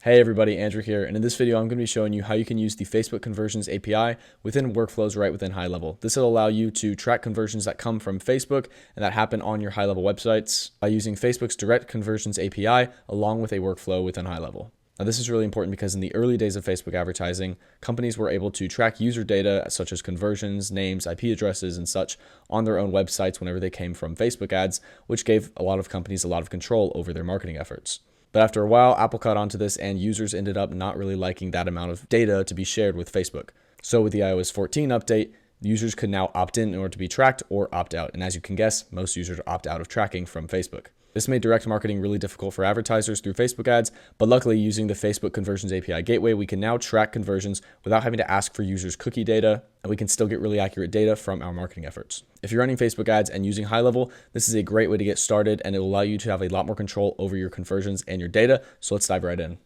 Hey everybody, Andrew here, and in this video I'm going to be showing you how you can use the Facebook Conversions API within workflows right within HighLevel. This will allow you to track conversions that come from Facebook and that happen on your HighLevel websites by using Facebook's Direct Conversions API along with a workflow within HighLevel. Now this is really important because in the early days of Facebook advertising, companies were able to track user data such as conversions, names, IP addresses, and such on their own websites whenever they came from Facebook ads, which gave a lot of companies a lot of control over their marketing efforts. But after a while, Apple caught onto this and users ended up not really liking that amount of data to be shared with Facebook. So with the iOS 14 update, users could now opt in order to be tracked or opt out. And as you can guess, most users opt out of tracking from Facebook. This made direct marketing really difficult for advertisers through Facebook ads, but luckily using the Facebook Conversions API gateway, we can now track conversions without having to ask for users' cookie data, and we can still get really accurate data from our marketing efforts. If you're running Facebook ads and using HighLevel, this is a great way to get started, and it will allow you to have a lot more control over your conversions and your data. So let's dive right in.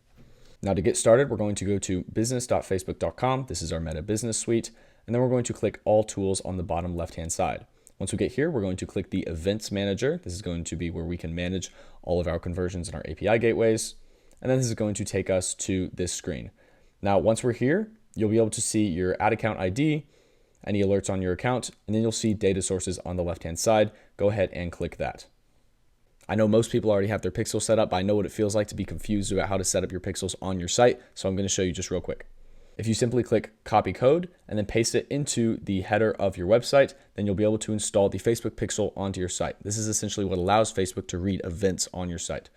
Now to get started, we're going to go to business.facebook.com. This is our Meta Business Suite, and then we're going to click All Tools on the bottom left-hand side. Once we get here, we're going to click the Events Manager. This is going to be where we can manage all of our conversions in our API gateways. And then this is going to take us to this screen. Now, once we're here, you'll be able to see your ad account ID, any alerts on your account, and then you'll see data sources on the left-hand side. Go ahead and click that. I know most people already have their pixels set up, but I know what it feels like to be confused about how to set up your pixels on your site. So I'm going to show you just real quick. If you simply click copy code and then paste it into the header of your website, then you'll be able to install the Facebook pixel onto your site. This is essentially what allows Facebook to read events on your site.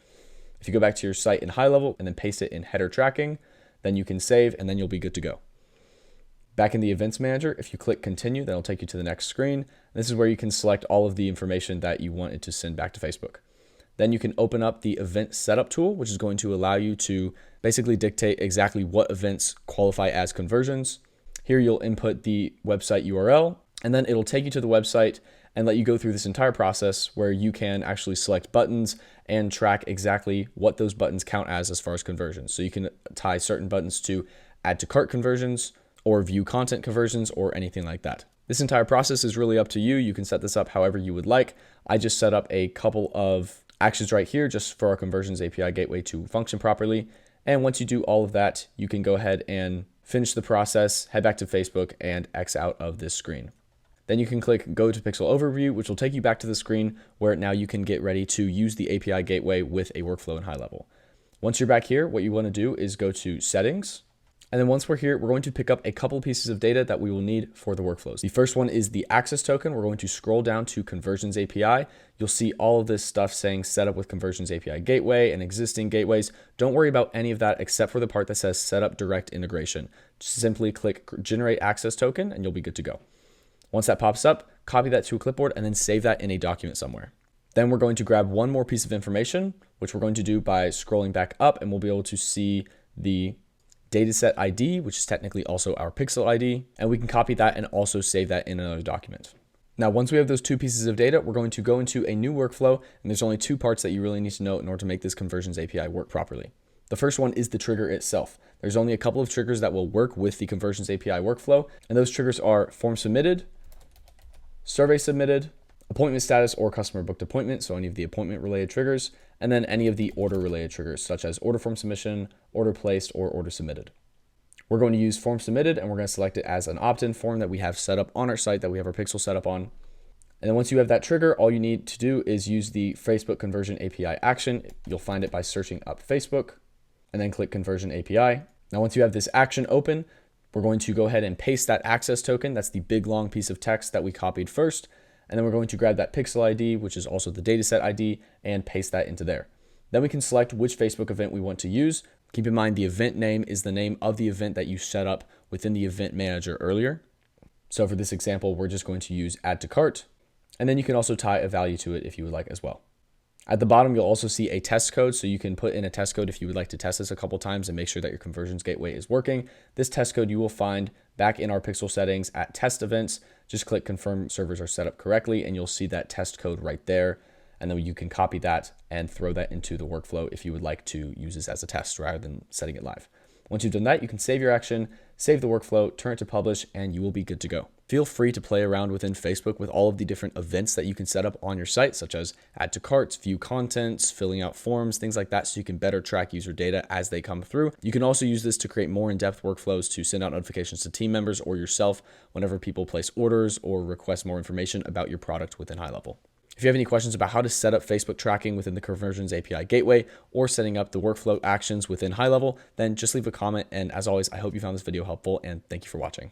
If you go back to your site in HighLevel and then paste it in header tracking, then you can save and then you'll be good to go. Back in the Events Manager, if you click continue, that'll take you to the next screen. This is where you can select all of the information that you wanted to send back to Facebook. Then you can open up the Event Setup tool, which is going to allow you to basically dictate exactly what events qualify as conversions. Here you'll input the website URL, and then it'll take you to the website and let you go through this entire process where you can actually select buttons and track exactly what those buttons count as far as conversions. So you can tie certain buttons to add to cart conversions or view content conversions or anything like that. This entire process is really up to you. You can set this up however you would like. I just set up a couple of actions right here just for our Conversions API gateway to function properly. And once you do all of that, you can go ahead and finish the process, head back to Facebook and X out of this screen. Then you can click Go to Pixel Overview, which will take you back to the screen where now you can get ready to use the API gateway with a workflow in HighLevel. Once you're back here, what you want to do is go to Settings. And then once we're here, we're going to pick up a couple pieces of data that we will need for the workflows. The first one is the access token. We're going to scroll down to Conversions API. You'll see all of this stuff saying set up with Conversions API gateway and existing gateways. Don't worry about any of that except for the part that says set up direct integration. Just simply click generate access token and you'll be good to go. Once that pops up, copy that to a clipboard and then save that in a document somewhere. Then we're going to grab one more piece of information, which we're going to do by scrolling back up, and we'll be able to see the dataset ID, which is technically also our pixel ID, and we can copy that and also save that in another document. Now, once we have those two pieces of data, we're going to go into a new workflow, and there's only two parts that you really need to know in order to make this Conversions API work properly. The first one is the trigger itself. There's only a couple of triggers that will work with the Conversions API workflow, and those triggers are form submitted, survey submitted, appointment status or customer booked appointment, so any of the appointment related triggers, and then any of the order related triggers, such as order form submission, order placed, or order submitted. We're going to use form submitted, and we're going to select it as an opt-in form that we have set up on our site that we have our pixel set up on. And then once you have that trigger, all you need to do is use the Facebook Conversion API action. You'll find it by searching up Facebook and then click Conversion API. Now, once you have this action open, we're going to go ahead and paste that access token. That's the big long piece of text that we copied first. And then we're going to grab that pixel ID, which is also the dataset ID, and paste that into there. Then we can select which Facebook event we want to use. Keep in mind the event name is the name of the event that you set up within the event manager earlier. So for this example, we're just going to use add to cart. And then you can also tie a value to it if you would like as well. At the bottom, you'll also see a test code. So you can put in a test code if you would like to test this a couple times and make sure that your conversions gateway is working. This test code you will find back in our pixel settings at test events. Just click confirm servers are set up correctly and you'll see that test code right there. And then you can copy that and throw that into the workflow if you would like to use this as a test rather than setting it live. Once you've done that, you can save your action, save the workflow, turn it to publish, and you will be good to go. Feel free to play around within Facebook with all of the different events that you can set up on your site, such as add to carts, view contents, filling out forms, things like that, so you can better track user data as they come through. You can also use this to create more in-depth workflows to send out notifications to team members or yourself whenever people place orders or request more information about your product within HighLevel. If you have any questions about how to set up Facebook tracking within the Conversions API gateway or setting up the workflow actions within HighLevel, then just leave a comment. And as always, I hope you found this video helpful, and thank you for watching.